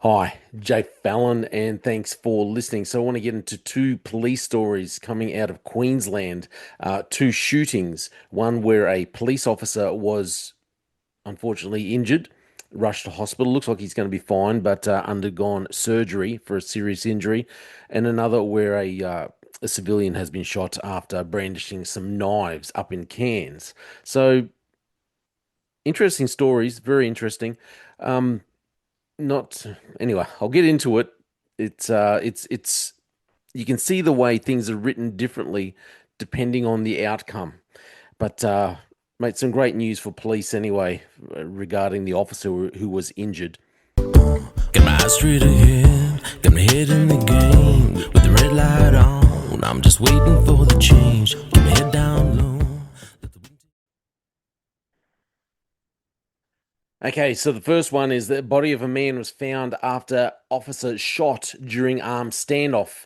Hi, Jay Fallon, and thanks for listening. So, I want to get into two police stories coming out of Queensland. Two shootings. One where a police officer was unfortunately injured, rushed to hospital. Looks like he's going to be fine, but undergone surgery for a serious injury. And another where a civilian has been shot after brandishing some knives up in Cairns. So, interesting stories, very interesting. Um, not anyway, I'll get into it. It's you can see the way things are written differently depending on the outcome. But mate, some great news for police anyway regarding the officer who was injured. Got my eyes straight ahead, got my head in the game. With the red light on, I'm just waiting for the change. Keep my head down low. Okay, so the first one is the body of a man was found after officer shot during armed standoff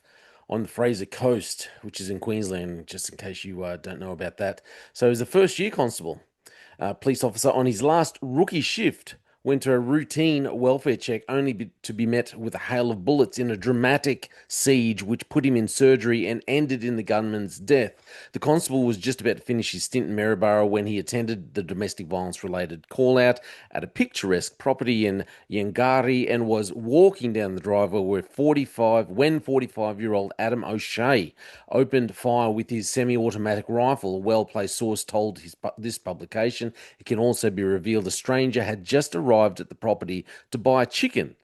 on the Fraser Coast, which is in Queensland, just in case you don't know about that. So he's a first year constable. Police officer on his last rookie shift went to a routine welfare check to be met with a hail of bullets in a dramatic siege which put him in surgery and ended in the gunman's death. The constable was just about to finish his stint in Maryborough when he attended the domestic violence related call out at a picturesque property in Yangari and was walking down the driveway when 45-year-old Adam O'Shea opened fire with his semi-automatic rifle. A well-placed source told this publication. It can also be revealed a stranger had just arrived at the property to buy chicken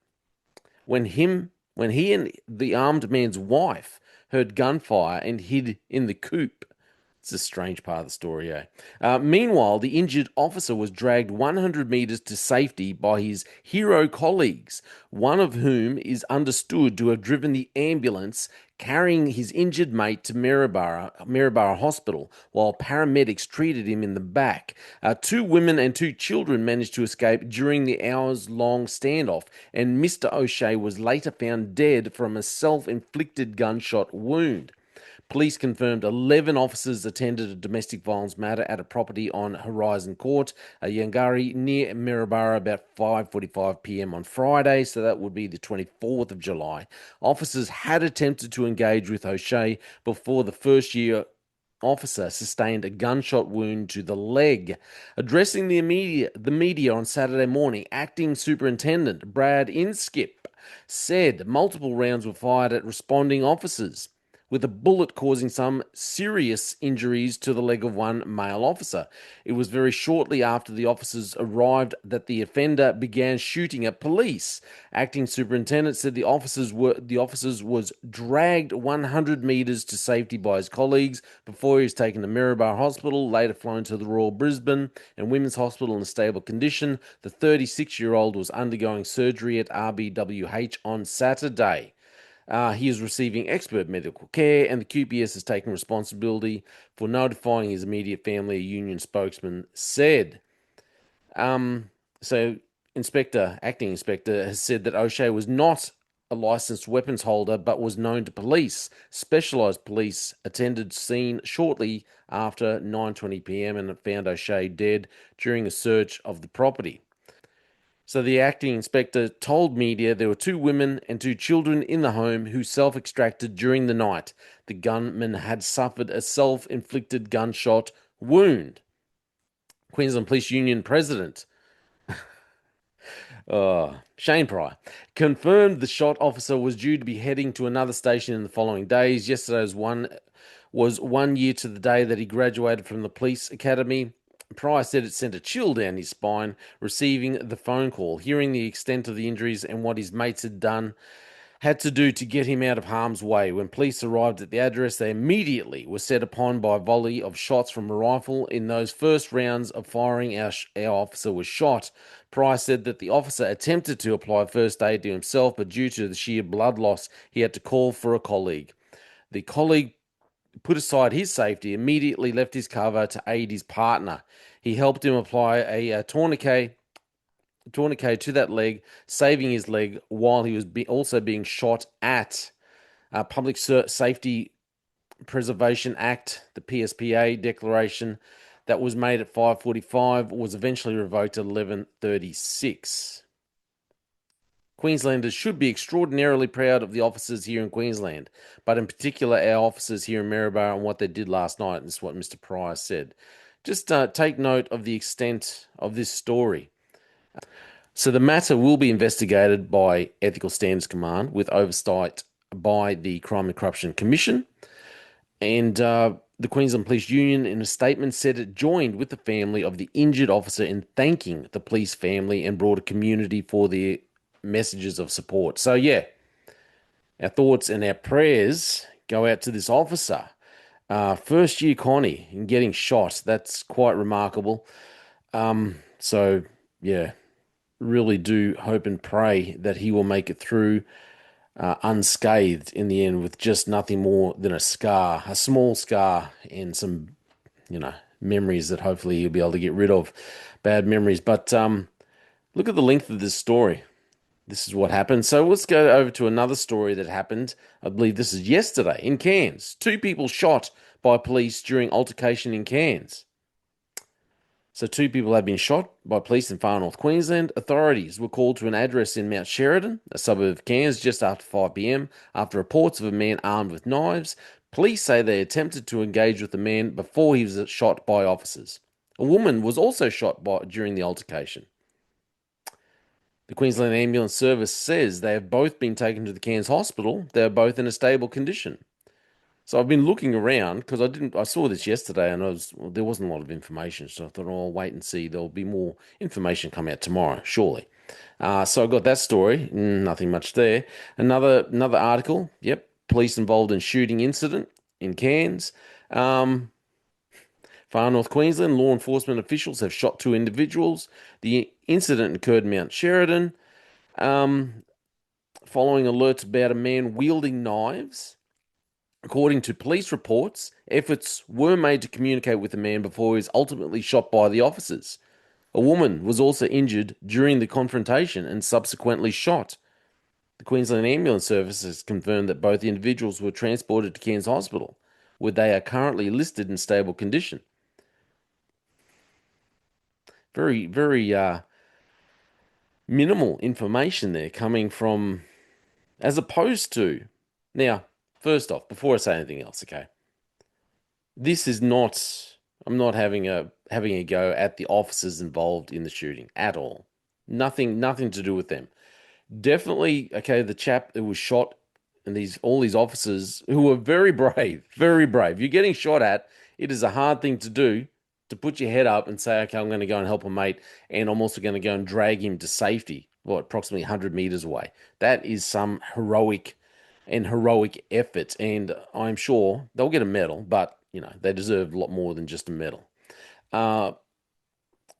when he and the armed man's wife heard gunfire and hid in the coop. It's a strange part of the story, eh? Meanwhile, the injured officer was dragged 100 metres to safety by his hero colleagues, one of whom is understood to have driven the ambulance carrying his injured mate to Maryborough Hospital, while paramedics treated him in the back. Two women and two children managed to escape during the hours-long standoff, and Mr. O'Shea was later found dead from a self-inflicted gunshot wound. Police confirmed 11 officers attended a domestic violence matter at a property on Horizon Court, Yangari, near Maryborough, about 5:45 p.m. on Friday, so that would be the 24th of July. Officers had attempted to engage with O'Shea before the first year officer sustained a gunshot wound to the leg. Addressing the media on Saturday morning, Acting Superintendent Brad Inskip said multiple rounds were fired at responding officers, with a bullet causing some serious injuries to the leg of one male officer. It was very shortly after the officers arrived that the offender began shooting at police. Acting superintendent said the officers was dragged 100 metres to safety by his colleagues before he was taken to Maryborough Hospital, later flown to the Royal Brisbane and Women's Hospital in a stable condition. The 36-year-old was undergoing surgery at RBWH on Saturday. He is receiving expert medical care, and the QPS has taken responsibility for notifying his immediate family, a union spokesman said. Um, so, acting inspector, has said that O'Shea was not a licensed weapons holder but was known to police. Specialised police attended scene shortly after 9:20 p.m. and found O'Shea dead during a search of the property. So the acting inspector told media there were two women and two children in the home who self-extracted during the night. The gunman had suffered a self-inflicted gunshot wound. Queensland Police Union President Shane Pryor confirmed the shot officer was due to be heading to another station in the following days. Was 1 year to the day that he graduated from the police academy. Pryor said it sent a chill down his spine receiving the phone call. Hearing the extent of the injuries and what his mates had to do to get him out of harm's way. When police arrived at the address, they immediately were set upon by a volley of shots from a rifle. In those first rounds of firing, our officer was shot. Price said that the officer attempted to apply first aid to himself, but due to the sheer blood loss, he had to call for a colleague. The colleague put aside his safety, immediately left his cover to aid his partner. He helped him apply a tourniquet to that leg, saving his leg while he was also being shot at. Public Safety Preservation Act, the PSPA declaration that was made at 5:45 was eventually revoked at 11:36. Queenslanders should be extraordinarily proud of the officers here in Queensland, but in particular our officers here in Maryborough and what they did last night. And this is what Mr. Pryor said. Just take note of the extent of this story. So the matter will be investigated by Ethical Standards Command with oversight by the Crime and Corruption Commission. And the Queensland Police Union, in a statement, said it joined with the family of the injured officer in thanking the police family and broader community for their messages of support. So, yeah, our thoughts and our prayers go out to this officer. First year Connie in getting shot. That's quite remarkable. So, yeah, really do hope and pray that he will make it through unscathed in the end with just nothing more than a scar, a small scar, and some, memories that hopefully he'll be able to get rid of, bad memories. But look at the length of this story. This is what happened. So let's go over to another story that happened. I believe this is yesterday in Cairns. Two people shot by police during altercation in Cairns. So two people have been shot by police in Far North Queensland. Authorities were called to an address in Mount Sheridan, a suburb of Cairns, just after 5 p.m. after reports of a man armed with knives. Police say they attempted to engage with the man before he was shot by officers. A woman was also shot during the altercation. The Queensland Ambulance Service says they have both been taken to the Cairns hospital. They are both in a stable condition. So I've been looking around because I saw this yesterday and there wasn't a lot of information. So I thought, oh, I'll wait and see. There'll be more information come out tomorrow, surely. So I got that story. Nothing much there. Another article. Yep. Police involved in shooting incident in Cairns. Far North Queensland, law enforcement officials have shot two individuals. The incident occurred in Mount Sheridan. Following alerts about a man wielding knives. According to police reports, efforts were made to communicate with the man before he was ultimately shot by the officers. A woman was also injured during the confrontation and subsequently shot. The Queensland Ambulance Service has confirmed that both individuals were transported to Cairns Hospital, where they are currently listed in stable condition. Very, very minimal information there coming from, as opposed to, now, first off, before I say anything else, okay, this is not, I'm not having a go at the officers involved in the shooting at all. Nothing to do with them. Definitely, okay, the chap that was shot and all these officers who were very brave, very brave. You're getting shot at. It is a hard thing to do, to put your head up and say, okay, I'm going to go and help a mate, and I'm also going to go and drag him to safety, approximately 100 meters away. That is some heroic effort, and I'm sure they'll get a medal, but they deserve a lot more than just a medal.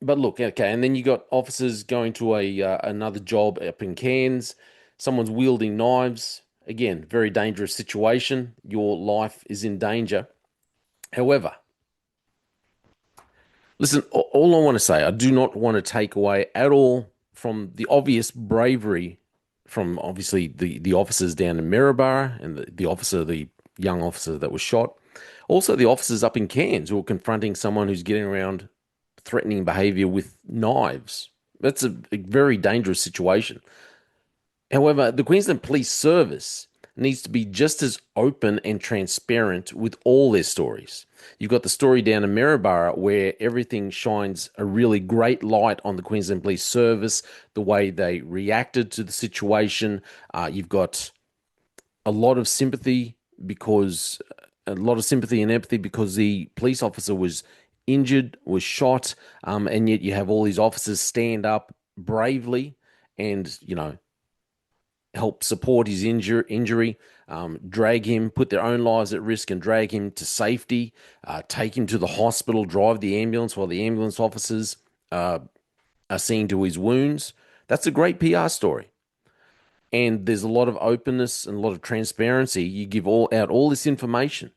But look, okay, and then you got officers going to another job up in Cairns. Someone's wielding knives. Again, very dangerous situation. Your life is in danger. However, listen, all I want to say, I do not want to take away at all from the obvious bravery from obviously the officers down in Maryborough and the young officer that was shot. Also, the officers up in Cairns who are confronting someone who's getting around threatening behavior with knives. That's a very dangerous situation. However, the Queensland Police Service needs to be just as open and transparent with all their stories. You've got the story down in Maryborough where everything shines a really great light on the Queensland Police Service, the way they reacted to the situation. You've got a lot of sympathy and empathy because the police officer was injured, was shot, and yet you have all these officers stand up bravely and, help support his injury, drag him, put their own lives at risk and drag him to safety, take him to the hospital, drive the ambulance while the ambulance officers are seeing to his wounds. That's a great PR story. And there's a lot of openness and a lot of transparency. You give out all this information.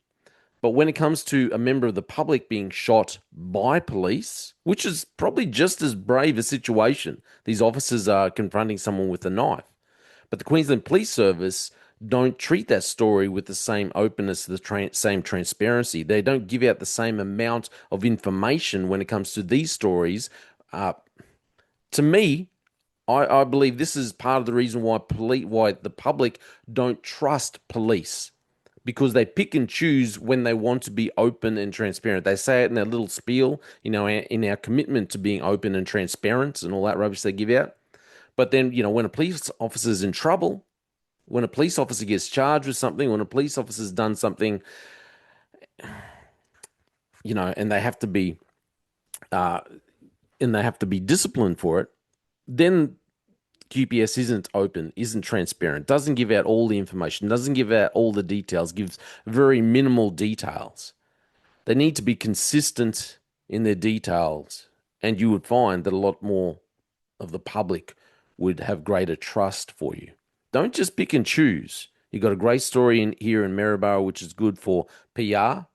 But when it comes to a member of the public being shot by police, which is probably just as brave a situation, these officers are confronting someone with a knife. But the Queensland Police Service don't treat that story with the same openness, the same transparency. They don't give out the same amount of information when it comes to these stories. To me, I believe this is part of the reason why the public don't trust police, because they pick and choose when they want to be open and transparent. They say it in their little spiel, in our commitment to being open and transparent and all that rubbish they give out. But then, when a police officer's in trouble, when a police officer gets charged with something, when a police officer's done something, and they have to be disciplined for it, then QPS isn't open, isn't transparent, doesn't give out all the information, doesn't give out all the details, gives very minimal details. They need to be consistent in their details, and you would find that a lot more of the public would have greater trust for you. Don't just pick and choose. You got a great story here in Maryborough, which is good for PR.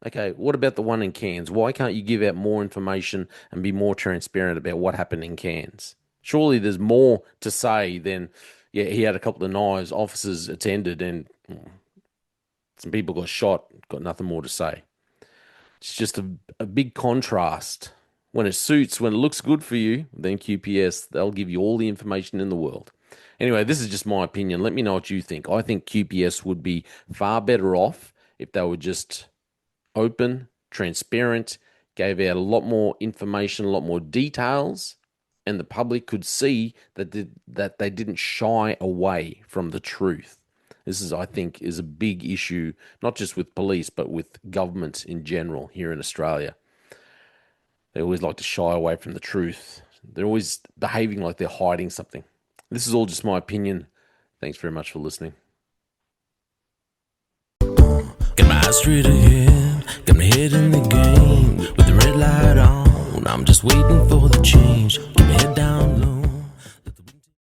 Okay, what about the one in Cairns? Why can't you give out more information and be more transparent about what happened in Cairns? Surely there's more to say than, yeah, he had a couple of knives, officers attended, and some people got shot, got nothing more to say. It's just a big contrast. When it suits, when it looks good for you, then QPS, they'll give you all the information in the world. Anyway, this is just my opinion. Let me know what you think. I think QPS would be far better off if they were just open, transparent, gave out a lot more information, a lot more details, and the public could see that they didn't shy away from the truth. This is, I think, is a big issue, not just with police, but with government in general here in Australia. They always like to shy away from the truth. They're always behaving like they're hiding something. This is all just my opinion. Thanks very much for listening. Got my eyes straight ahead, got my head in the game. With the red light on, I'm just waiting for the change. Got my head down low.